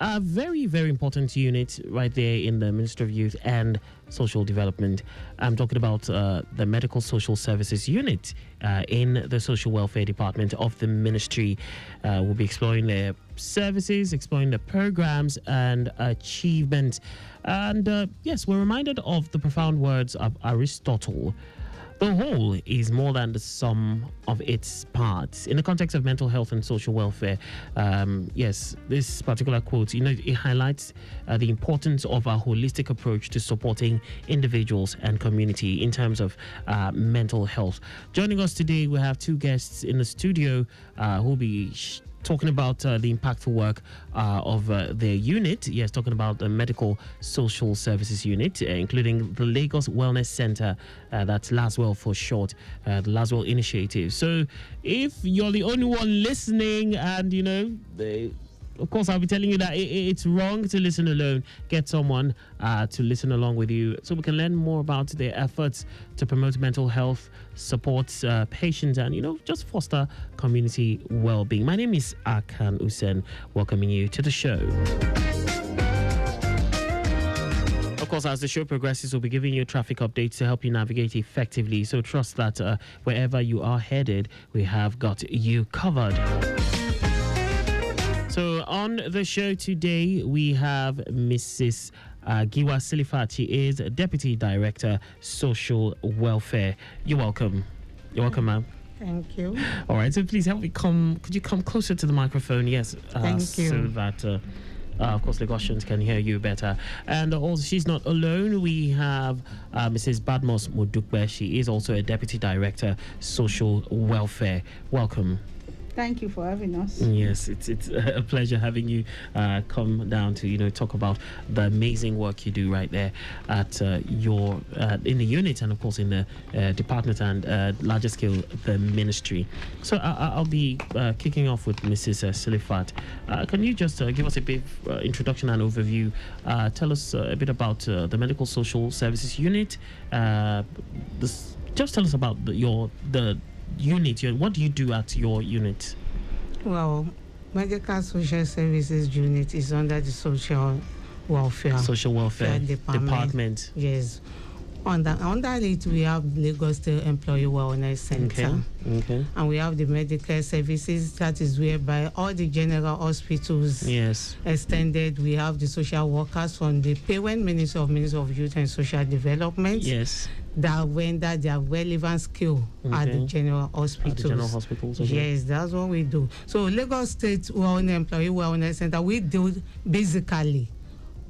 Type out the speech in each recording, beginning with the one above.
a very, very important unit right there in the Ministry of Youth and Social Development. I'm talking about the Medical Social Services Unit in the Social Welfare Department of the Ministry. We'll be exploring their services, exploring the programs and achievements. And yes, we're reminded of the profound words of Aristotle. The whole is more than the sum of its parts. In the context of mental health and social welfare, yes, this particular quote, it highlights the importance of a holistic approach to supporting individuals and community in terms of mental health. Joining us today, we have two guests in the studio who will be talking about the impactful work of their unit. Yes, talking about the Medical Social Services Unit, including the Lagos Wellness Center, that's Laswell for short, the Laswell Initiative. So if you're the only one listening and, of course, I'll be telling you that it's wrong to listen alone. Get someone to listen along with you so we can learn more about their efforts to promote mental health, support patients, and, just foster community well-being. My name is Akan Usen, welcoming you to the show. Of course, as the show progresses, we'll be giving you traffic updates to help you navigate effectively. So trust that wherever you are headed, we have got you covered. So on the show today, we have Mrs. Giwa Silifat. She is Deputy Director, Social Welfare. You're welcome. You're welcome, ma'am. Thank you. All right, so please help me could you come closer to the microphone? Yes. Thank you. So that, of course, Lagosians can hear you better. And also, she's not alone. We have Mrs. Badmos Mudukbe. She is also a Deputy Director, Social Welfare. Welcome. Thank you for having us. Yes, it's a pleasure having you come down to talk about the amazing work you do right there at your in the unit and of course in the department and larger scale the ministry. So I'll be kicking off with Mrs. Silifat. Can you just give us a bit of introduction and overview? Tell us a bit about the Medical Social Services Unit. Just tell us about the unit. What do you do at your unit? Well, Medical Social Services Unit is under the Social Welfare Department. Yes. Under it, we have Lagos State Employee Wellness Center. Okay. And we have the medical services. That is whereby all the general hospitals extended. We have the social workers from the Parent Ministry of Youth and Social Development. Yes. That render their relevant skill at the general hospitals. At the general hospitals, okay. Yes, that's what we do. So Lagos State Employee Wellness Center, we do basically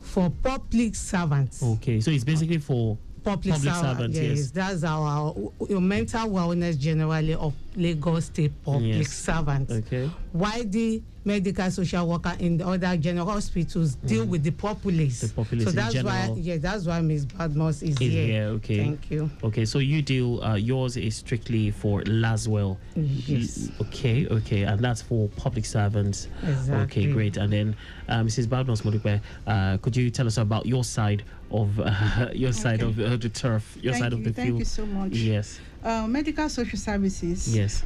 for public servants. Okay, so it's basically for public servants, yes. That's our mental wellness generally of Lagos State public servants. Okay. Why the medical social worker in the other general hospitals deal with the populace. So that's why Ms. Badmos is here. Okay. Thank you. Okay, so you deal, yours is strictly for Laswell. Yes. Okay, and that's for public servants. Exactly. Okay, great. And then Mrs. Badmos Modukwe, could you tell us about your side of side of the turf, your side of the field? Thank you so much. Yes. Medical social services. Yes.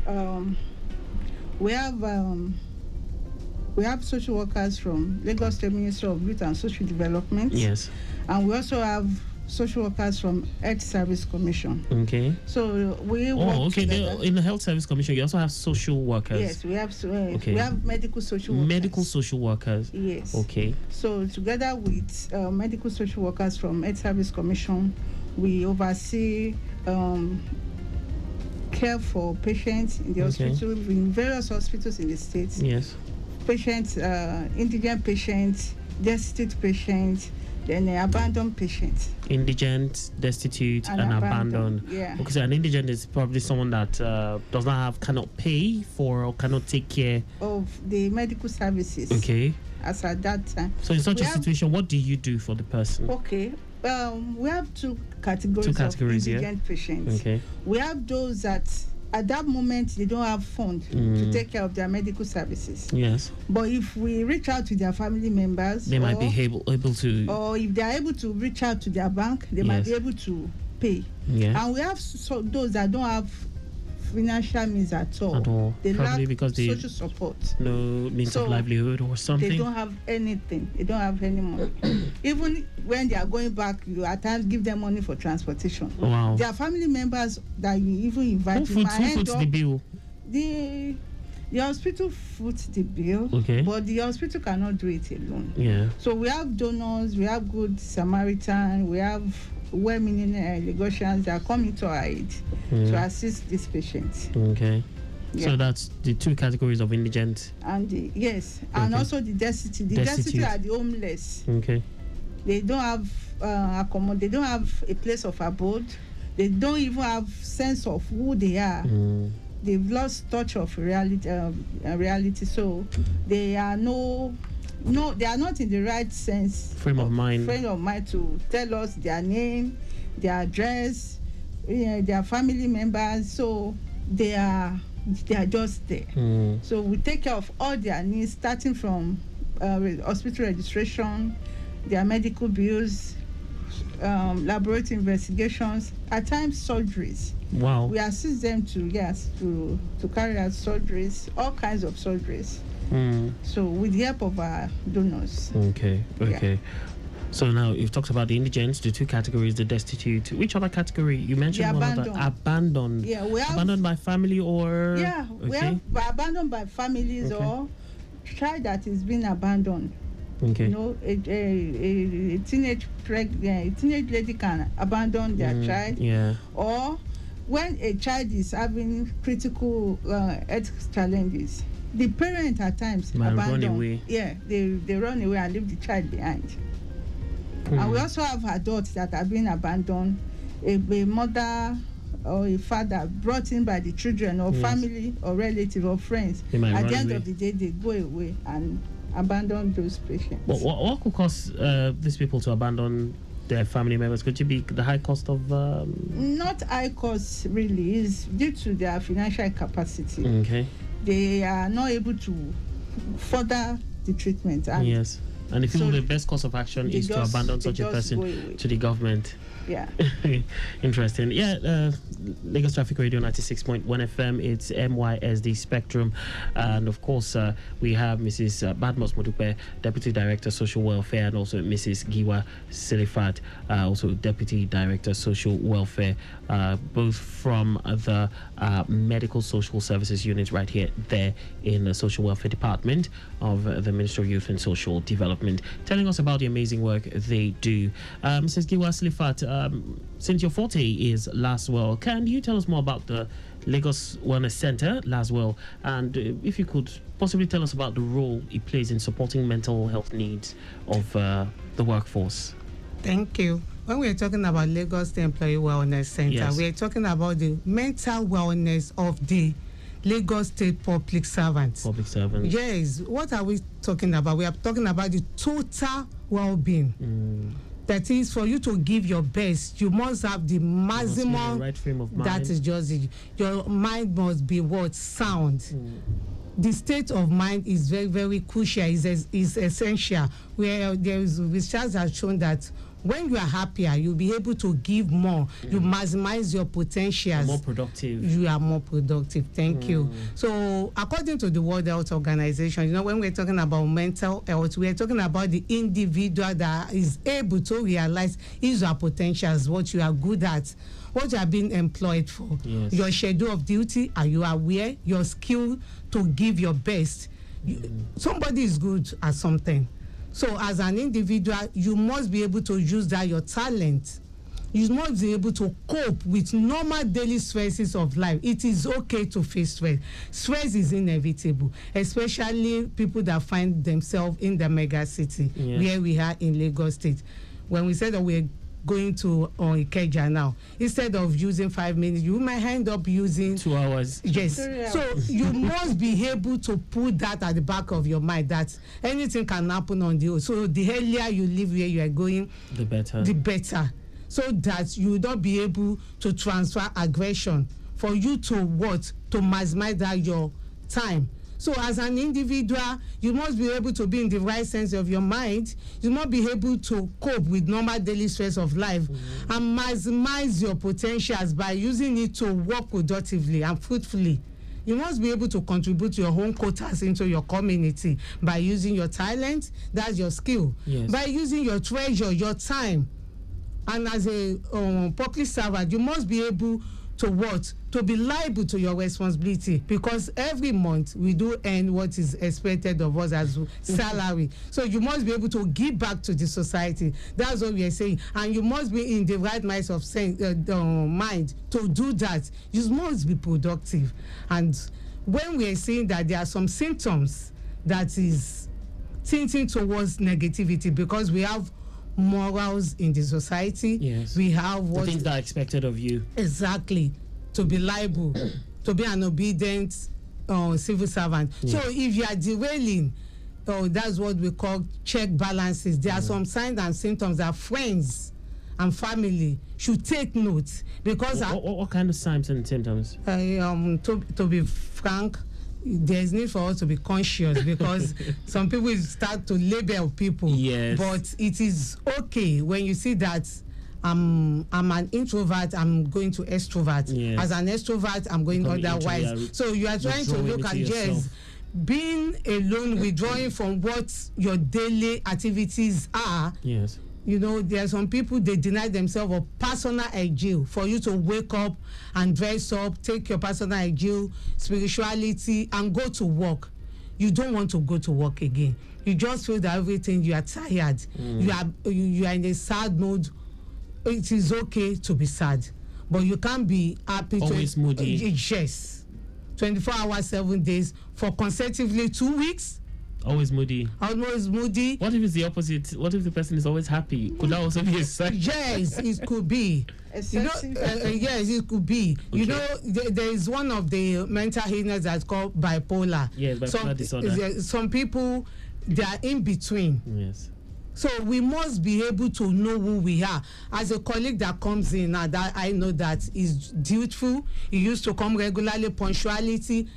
We have social workers from Lagos State Ministry of Youth and Social Development. Yes. And we also have social workers from Health Service Commission. Okay. So we work together. In the Health Service Commission, you also have social workers. Yes, we have. We have medical social workers. Medical social workers. Yes. Okay. So together with medical social workers from Health Service Commission, we oversee care for patients in the hospital, in various hospitals in the states. Yes. Patients, indigent patients, destitute patients, then abandoned patients. Indigent, destitute, and abandoned. Yeah. Okay, so an indigent is probably someone that cannot pay for or cannot take care of the medical services. Okay. As at that time. So in such a situation, what do you do for the person? Okay. We have two categories of indigent patients. Okay. We have those that at that moment they don't have funds to take care of their medical services. Yes. But if we reach out to their family members, they might be able to. Or if they are able to reach out to their bank, they might be able to pay. Yeah. And we have those that don't have financial means at all. They Probably lack because they social support. No means of livelihood or something. They don't have anything. They don't have any money. Even when they are going back, you at times give them money for transportation. Wow. There are family members that you even invite. Who foots the bill? The hospital foots the bill, but the hospital cannot do it alone. Yeah. So we have donors, we have good Samaritan, we have well-meaning Lagosians that are coming to our aid to assist these patients. Okay. Yeah. So that's the two categories of indigent. And and also the destitute. The destitute are the homeless. Okay. They don't have they don't have a place of abode. They don't even have sense of who they are. They've lost touch of reality. So they are they are not in the right frame of mind to tell us their name, their address, their family members. So they are just there. So we take care of all their needs, starting from hospital registration, their medical bills, laboratory investigations, at times surgeries. Wow. We assist them to carry out surgeries, all kinds of surgeries. So with the help of our donors. Okay. Yeah. So now you've talked about the indigents, the two categories, the destitute. Which other category? You mentioned abandoned. Yeah, we have abandoned by family or we have abandoned by families or child that is being abandoned. Okay. You know, a teenage lady can abandon their child. Yeah. Or when a child is having critical health challenges, the parent at times abandon. Run away. Yeah, they run away and leave the child behind. And we also have adults that are being abandoned. A mother or a father brought in by the children or family or relative or friends. At the end of the day, they go away and abandon those patients. But what could cause these people to abandon their family members? Could it be the high cost of? Not high cost, really. It's due to their financial capacity. Okay. They are not able to further the treatment. And and they feel the best course of action is to abandon such a person to the government. Yeah. Interesting. Yeah, Lagos Traffic Radio 96.1 FM. It's MYSD Spectrum. And of course, we have Mrs. Badmos Modupe, Deputy Director, Social Welfare, and also Mrs. Giwa Silifat, also Deputy Director, Social Welfare, both from the Medical Social Services Unit right there in the Social Welfare Department of the Ministry of Youth and Social Development, telling us about the amazing work they do. Mrs. Giwa Silifat, since your forte is Laswell, can you tell us more about the Lagos Wellness Center, Laswell, and if you could possibly tell us about the role it plays in supporting mental health needs of the workforce? Thank you. When we are talking about Lagos State Employee Wellness Center, we are talking about the mental wellness of the Lagos State public servants. Public servants. Yes. What are we talking about? We are talking about the total well-being. That is, for you to give your best, you must have the maximum. Right frame of mind. That is just it. Your mind must be sound. The state of mind is very, very crucial. Is essential. Where there is research has shown that when you are happier, you'll be able to give more. You maximize your potentials. More productive. You are more productive. Thank you. So, according to the World Health Organization, when we're talking about mental health, we're talking about the individual that is able to realize his or her potentials, what you are good at, what you are being employed for, your schedule of duty, are you aware, your skill to give your best. Somebody is good at something. So as an individual, you must be able to use that, your talent. You must be able to cope with normal daily stresses of life. It is okay to face stress. Stress is inevitable, especially people that find themselves in the mega city, where we are in Lagos State. When we said that we're going to Ikeja now, instead of using 5 minutes, you might end up using 2 hours. Yes. So you must be able to put that at the back of your mind, that anything can happen on the road. So the earlier you leave where you are going, the better. So that you will not be able to transfer aggression. For you to maximize that your time. So as an individual, you must be able to be in the right sense of your mind. You must be able to cope with normal daily stress of life and maximize your potentials by using it to work productively and fruitfully. You must be able to contribute your own quotas into your community by using your talent, that's your skill. Yes. By using your treasure, your time. And as a public servant, you must be able to what? To be liable to your responsibility, because every month we do earn what is expected of us as salary. So you must be able to give back to the society. That's what we are saying. And you must be in the right mind of mind to do that. You must be productive. And when we are saying that there are some symptoms that is tinting towards negativity, because we have morals in the society. Yes. We have what the things that are expected of you. Exactly. To be liable, to be an obedient civil servant. Yes. So if you are derailing, that's what we call check balances. There are some signs and symptoms that friends and family should take note, because what kind of signs and symptoms? To be frank, there's need for us to be conscious, because some people start to label people. Yes. But it is okay when you see that I'm an introvert, I'm going to extrovert. Yes. As an extrovert, I'm going otherwise. So you are trying to look at just being alone, withdrawing from what your daily activities are. Yes. You know, there are some people, they deny themselves a personal hygiene. For you to wake up and dress up, take your personal hygiene, spirituality, and go to work. You don't want to go to work again. You just feel that everything, you are tired. You are in a sad mood. It is okay to be sad, but you can't be happy. Always moody. Yes. 24 hours, 7 days for consecutively 2 weeks. Always moody. Always moody. What if it's the opposite? What if the person is always happy? Could that also be a sign? Yes, it could be. You know, yes, it could be. Okay. You know, there is one of the mental illness that's called bipolar. Yes, bipolar disorder. Some people, they are in between. Yes. So we must be able to know who we are. As a colleague that comes in, that I know that is dutiful. He used to come regularly, punctuality.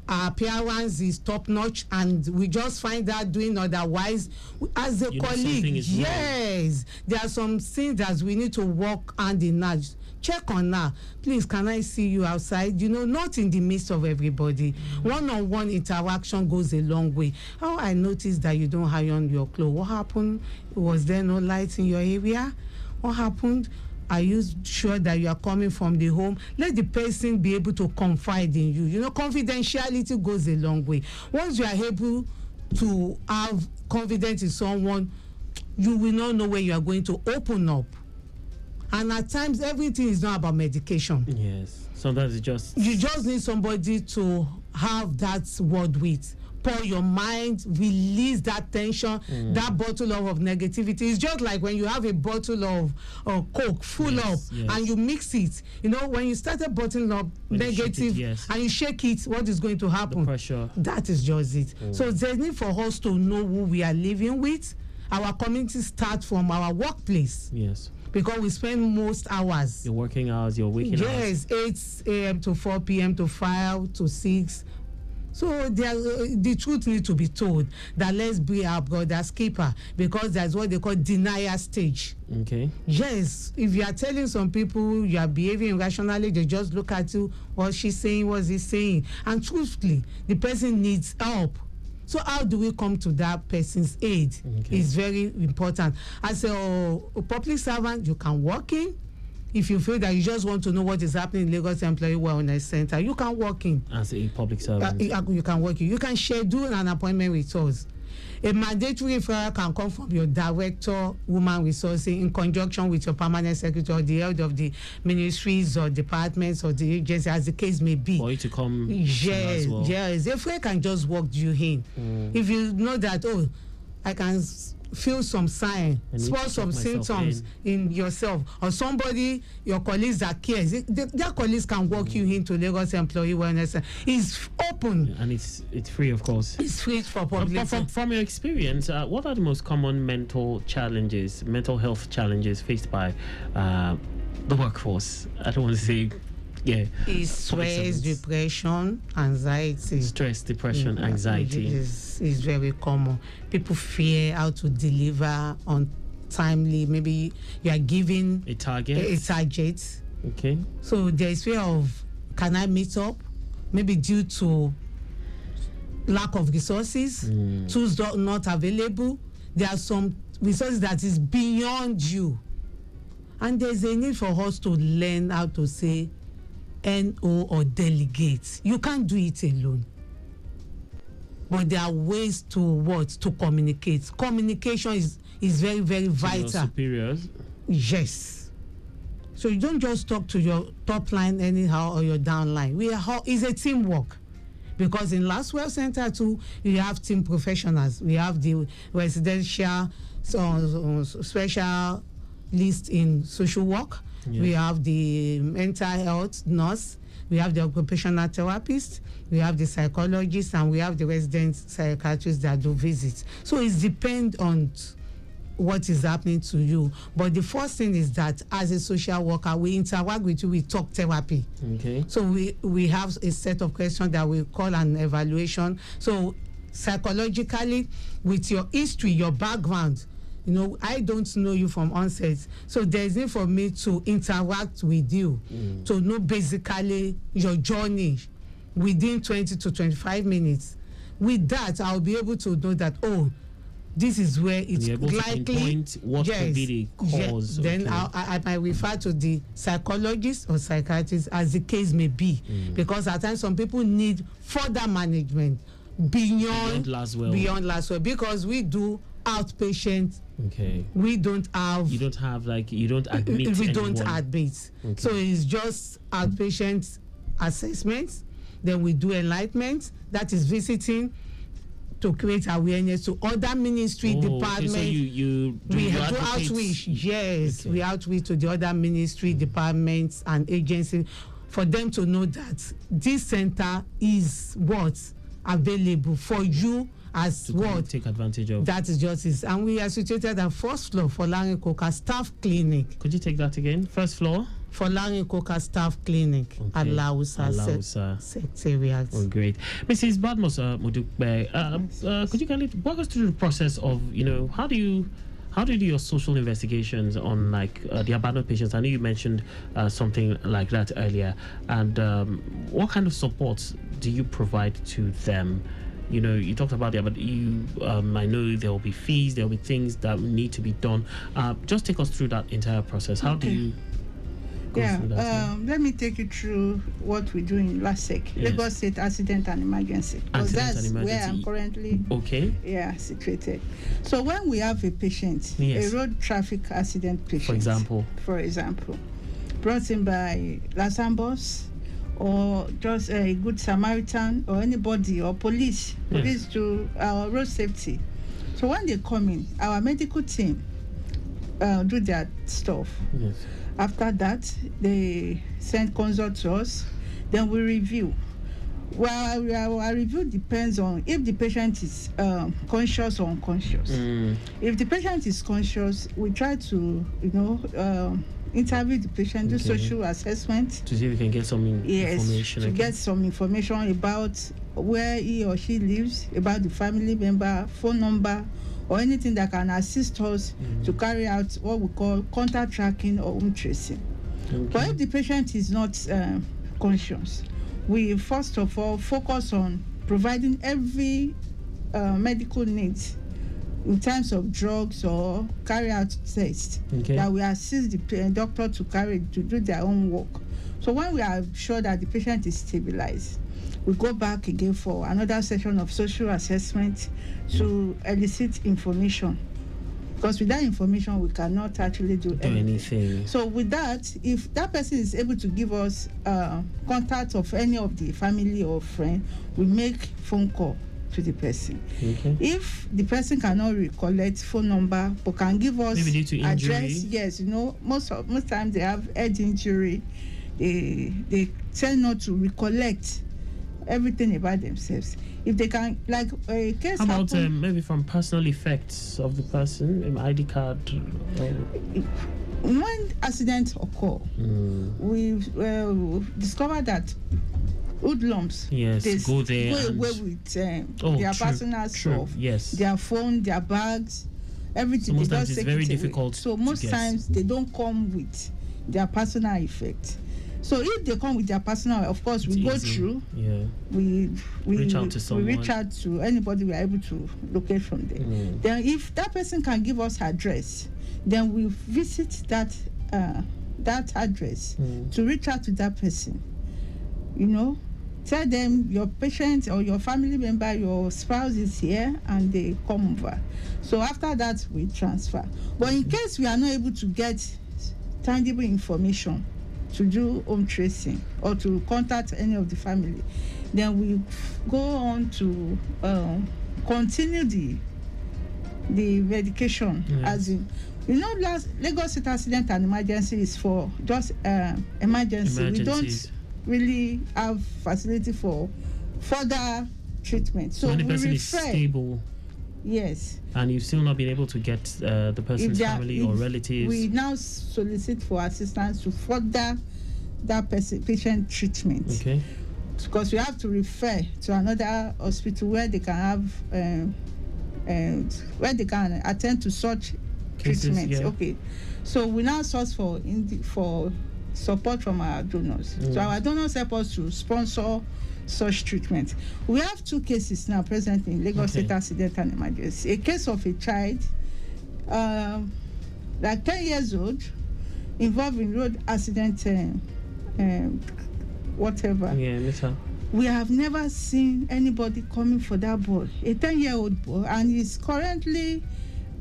Our appearance is top notch, and we just find that doing otherwise. As a colleague, yes, there are some things that we need to work hand in hand. Check on her. Please, can I see you outside? You know, not in the midst of everybody. One-on-one interaction goes a long way. Oh, I noticed that you don't iron your clothes. What happened? Was there no light in your area? What happened? Are you sure that you are coming from the home? Let the person be able to confide in you. You know, confidentiality goes a long way. Once you are able to have confidence in someone, you will not know where you are going to open up. And at times, everything is not about medication. Yes. Sometimes you just need somebody to have that word with. Pour your mind, release that tension, that bottle of negativity. It's just like when you have a bottle of Coke full up and you mix it. You know, when you start a bottle of negative and you shake it, what is going to happen? The pressure. That is just it. So there's need for us to know who we are living with. Our community starts from our workplace. Yes. Because we spend most hours. Your working hours, your waking hours. Yes, 8 a.m. to 4 p.m. to 5 to 6. So the truth needs to be told that let's be our brother's keeper, because that's what they call denial stage. Okay. Yes, if you are telling some people you are behaving irrationally, they just look at you, what's she saying, what's he saying? And truthfully, the person needs help. So how do we come to that person's aid? Okay. It's very important. As a public servant, you can walk in. If you feel that you just want to know what is happening in Lagos Employee Wellness Center, you can walk in. As a public servant. You can walk in. You can schedule an appointment with us. A mandatory referral can come from your director, human resources, in conjunction with your permanent secretary or the head of the ministries or departments or the agency, as the case may be. For you to come. Yes, as well. Yes. If we can just walk you in. If you know that, I can feel some sign, spot some symptoms in yourself, or somebody, your colleagues that cares, their colleagues can walk you into Lagos Employee Wellness Center. It's open. And it's free, of course. It's free for public. From your experience, what are the most common mental health challenges faced by the workforce? I don't want to say is stress, depression, anxiety. Stress, depression, anxiety. Is very common. People fear how to deliver on timely. Maybe you are giving a target. Okay. So there is fear of, can I meet up? Maybe due to lack of resources, tools not available. There are some resources that is beyond you. And there's a need for us to learn how to say no or delegate. You can't do it alone. But there are ways to communicate. Communication is very, very vital. Your superiors? Yes. So you don't just talk to your top line anyhow or your down line. It's a teamwork. Because in Laswell Center too, you have team professionals. We have the residential special list in social work. Yeah. We have the mental health nurse. We have the occupational therapist. We have the psychologist, and we have the resident psychiatrists that do visits. So it depends on what is happening to you. But the first thing is that as a social worker, we interact with you with talk therapy. Okay. So we have a set of questions that we call an evaluation. So psychologically, with your history, your background, I don't know you from onset. So there's need for me to interact with you to know basically your journey within 20 to 25 minutes. With that, I'll be able to know that, this is where it's likely. Pinpoint what could be the cause. Then I might refer to the psychologist or psychiatrist as the case may be. Because at times some people need further management beyond Laswell. Because we do outpatient. Okay. We don't have. You don't admit. We don't admit. Okay. So it's just outpatient assessments. Then we do enlightenment. That is visiting to create awareness to other ministry departments. Okay, so we do outreach. Yes, we outreach to the other ministry departments and agencies for them to know that this center is what's available for you as what take advantage of. That is justice. And we are situated at first floor for Larry Coker Staff Clinic. Could you take that again? First floor? For Larry Coker Staff Clinic at Lausa Secretariat. Oh, great. Mrs. Badmos Mudukbe, could you kindly walk us through the process of, how do you do your social investigations on the abandoned patients? I know you mentioned something like that earlier. And what kind of support do you provide to them? You talked about it, but I know there will be fees, there will be things that need to be done. Just take us through that entire process. How do you go through that? Let me take you through what we do in LASEC, Lagos State Accident and Emergency. Because that's where I'm currently situated. So when we have a patient, a road traffic accident patient, for example, brought in by Lasambos, or just a good Samaritan, or anybody, or police to our road safety. So when they come in, our medical team do their stuff. Yes. After that, they send consult to us. Then we review. Well, our review depends on if the patient is conscious or unconscious. If the patient is conscious, we try to, interview the patient, do social assessment. To see if we can get some information. To get some information about where he or she lives, about the family member, phone number, or anything that can assist us to carry out what we call contact tracking or home tracing. But if the patient is not conscious, we first of all focus on providing every medical needs in terms of drugs or carry out tests that we assist the doctor to do their own work. So when we are sure that the patient is stabilized, we go back again for another session of social assessment to elicit information. Because with that information, we cannot actually do anything. So with that, if that person is able to give us contact of any of the family or friend, we make phone call to the person. If the person cannot recollect phone number but can give us address, yes, most times they have head injury. They tend not to recollect everything about themselves. If they can, like a case. How about maybe from personal effects of the person, ID card? When accidents occur, we discovered that hoodlums, they go away with their personal stuff, their phone, their bags, everything. So most times it's very difficult. So most times they don't come with their personal effect. So if they come with their personal, of course, we go through. Yeah. We reach out to someone. We reach out to anybody we are able to locate from there. Then if that person can give us address, then we visit that address to reach out to that person. You know, tell them your patient or your family member, your spouse is here, and they come over. So after that, we transfer. But in case we are not able to get tangible information to do home tracing or to contact any of the family, then we go on to continue the medication. As in, Lagos State Accident and Emergency is for just emergency. We don't really have facility for further treatment. So when the person is stable, yes, and you've still not been able to get the person's family or relatives, we now solicit for assistance to further that patient treatment. Okay. Because we have to refer to another hospital where they can have where they can attend to such treatment. Okay. So we now source for support from our donors. So our donors help us to sponsor such treatment. We have 2 cases now present in Lagos State Accident and Emergency. A case of a child, like 10 years old, involved in road accident, whatever. We have never seen anybody coming for that boy. A 10-year-old boy, and he's currently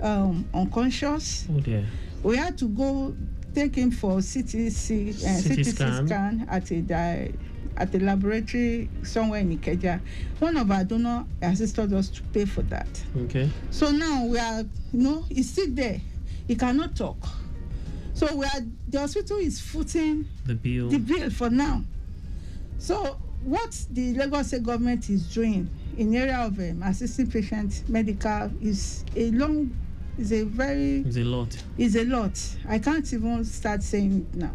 unconscious. Oh dear. We had to go take him for CT scan at a laboratory somewhere in Ikeja. One of our donors assisted us to pay for that. Okay. So now we are, he's still there. He cannot talk. So the hospital is footing the bill for now. So what the Lagos State government is doing in the area of assisting patients medical is a lot. It's a lot. I can't even start saying it now.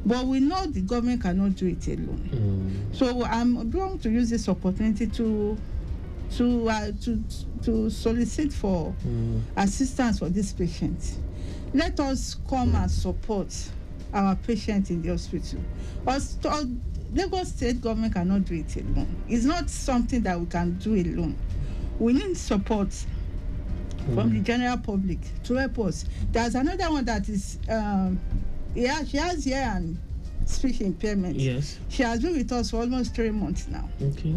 But we know the government cannot do it alone. So I'm going to use this opportunity to solicit for assistance for these patients. Let us come and support our patients in the hospital. Lagos State government cannot do it alone. It's not something that we can do alone. We need support from the general public to help us. There's another one that is, she has ear and speech impairment. Yes. She has been with us for almost 3 months now. Okay.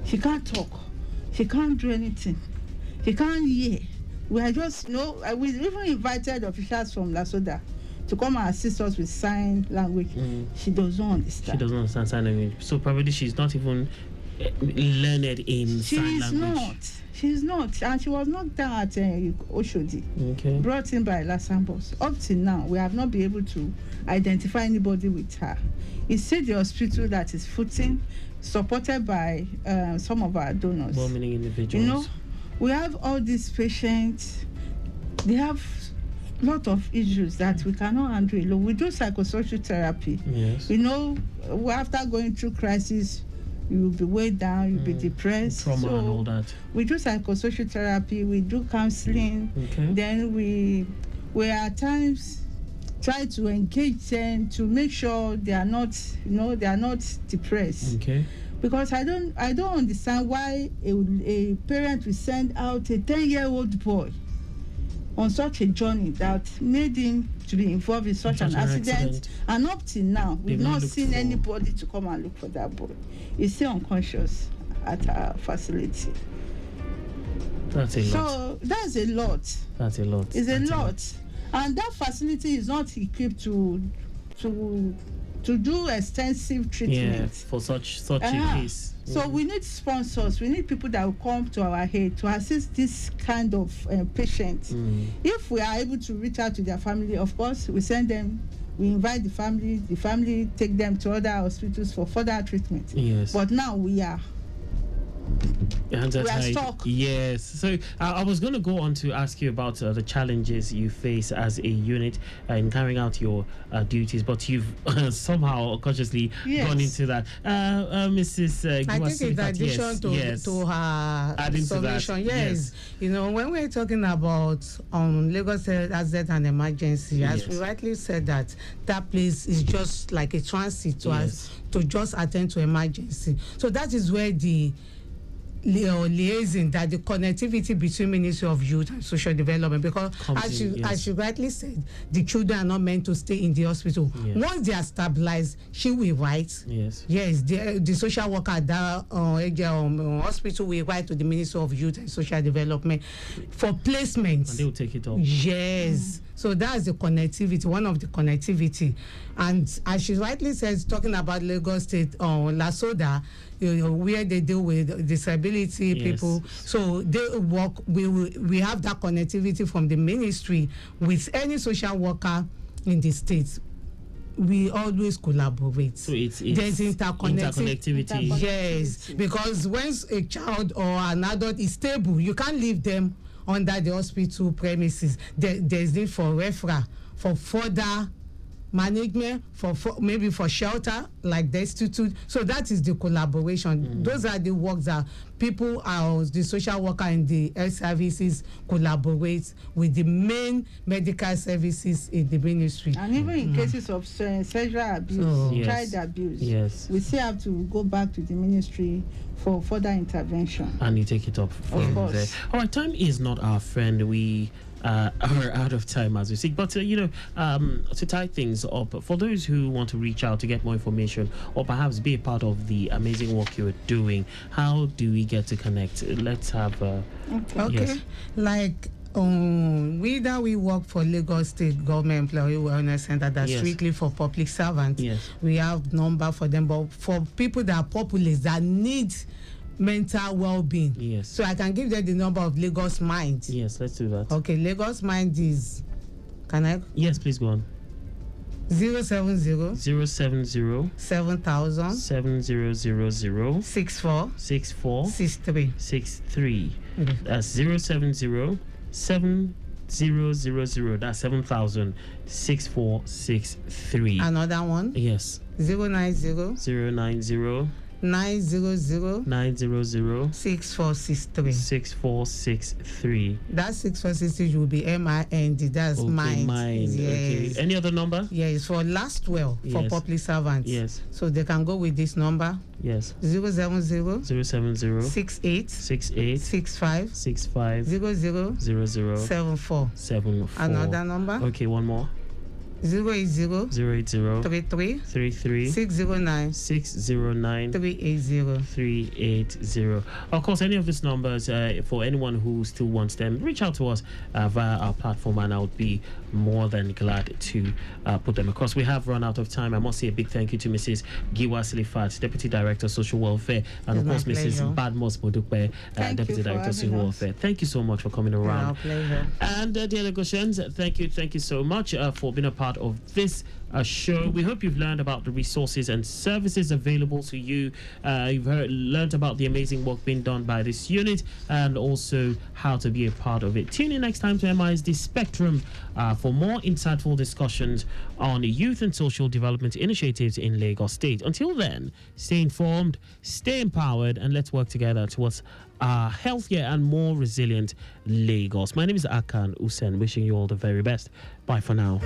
She can't talk. She can't do anything. She can't hear. We are just, we even invited officials from Lasoda to come and assist us with sign language. She doesn't understand. She doesn't understand sign language. So probably she's not even learned in sign language. She's not. And she was knocked down at Oshodi. Okay. Brought in by Lasambos. Up till now, we have not been able to identify anybody with her. It's still the hospital that is footing, supported by some of our donors. Well-meaning individuals. We have all these patients. They have a lot of issues that we cannot handle alone. We do psychosocial therapy. Yes. After going through crisis, you will be weighed down, you'll be depressed. Trauma and all that. We do psychosocial therapy, we do counseling. Okay. Then we at times try to engage them to make sure they are not depressed. Okay. Because I don't understand why a parent will send out a 10-year-old boy on such a journey that made him to be involved in such an accident. And up till now, we've not seen anybody to come and look for that boy. He's still unconscious at our facility. That's a lot. So that's a lot. That's a lot. It's a lot. And that facility is not equipped to do extensive treatment for such a case. So we need sponsors. We need people that will come to our aid to assist this kind of patients. If we are able to reach out to their family, of course, we send them we invite the family take them to other hospitals for further treatment. Yes. But now we are stuck. Yes. So I was going to go on to ask you about the challenges you face as a unit in carrying out your duties, but you've somehow consciously gone into that. Mrs. I think in addition to her submission, yes. You know, when we're talking about Lagos State Asset and Emergency, as we rightly said, that place is just like a transit to us to just attend to emergency. So that is where the liaison, that the connectivity between Ministry of Youth and Social Development, because as you rightly said, the children are not meant to stay in the hospital. Once they are stabilized, she will write. The social worker at that hospital will write to the Ministry of Youth and Social Development for placement. And they will take it up. So that's the connectivity, one of the connectivity. And as she rightly says, talking about Lagos State LASODA, where they deal with disability people. So they work, we have that connectivity from the ministry with any social worker in the state. We always collaborate. So it's there's interconnectivity. Yes, because once a child or an adult is stable, you can't leave them under the hospital premises. There's need for referral, for further management, for maybe for shelter like destitute. So that is the collaboration. Those are the works that people are, the social worker and the health services collaborate with the main medical services in the ministry. And even in cases of sexual abuse, child abuse, we still have to go back to the ministry for further intervention. And you take it up from there. All right, time is not our friend. We are out of time as we speak, but to tie things up, for those who want to reach out to get more information or perhaps be a part of the amazing work you're doing, how do we get to connect? Let's have like we work for Lagos State Government Employee Wellness Center that's strictly for public servants. We have number for them, but for people that are populace that need mental well-being, so I can give them the number of Lagos Mind. Yes, let's do that. Okay, Lagos Mind is, can I? Yes, please go on. 070 70 7000 7000 64 64 63 63. That's 070 7000. That's 7000 6463. Another one. Yes. 090 090 900 6463 6463. That 6463 will be MIND. That's mind. Okay. Any other number? Yes, for last 12 for public servants. Yes. So they can go with this number. Yes. 070 68 65 00 74. Another number. Okay, one more. 080 33 609 380. Of course, any of these numbers, for anyone who still wants them, reach out to us via our platform, and I would be more than glad to put them across. We have run out of time. I must say a big thank you to Mrs. Giwa Silifat, Deputy Director Social Welfare, and of course Mrs. Badmos Bodukwe, Deputy Director Social Welfare. Thank you so much for coming around. Our pleasure. And dear Lagosians, thank you so much for being a part of this show. We hope you've learned about the resources and services available to you. You've learned about the amazing work being done by this unit, and also how to be a part of it. Tune in next time to MYSD Spectrum for more insightful discussions on youth and social development initiatives in Lagos State. Until then, stay informed, stay empowered, and let's work together towards a healthier and more resilient Lagos. My name is Akan Usen, wishing you all the very best. Bye for now.